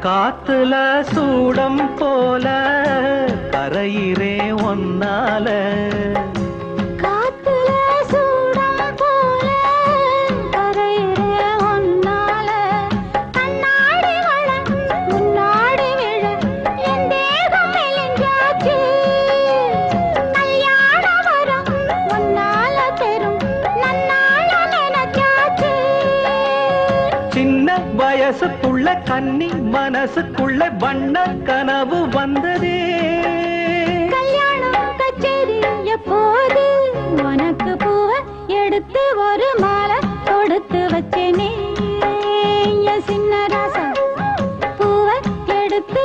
காத்துல சூடம் போல கரையிறே ஒன்னால காத்துல சூடம் போல கரையிறே ஒன்னால கண்ணாடி வள முன்னாடி விழ என் தேகம் மெலிஞ்சாச்சு கல்யாண வரம் ஒன்னால பெரும் நன்னால நினைச்சாச்சு சின்ன வயசுக்குள்ள கன்னி மனசுக்குள்ள வண்ண கனவு வந்ததே கல்யாணம் கச்சேரி எப்போது உனக்கு பூவ எடுத்து ஒரு மாலை கொடுத்து வச்சேனே சின்ன ராசா பூவ எடுத்து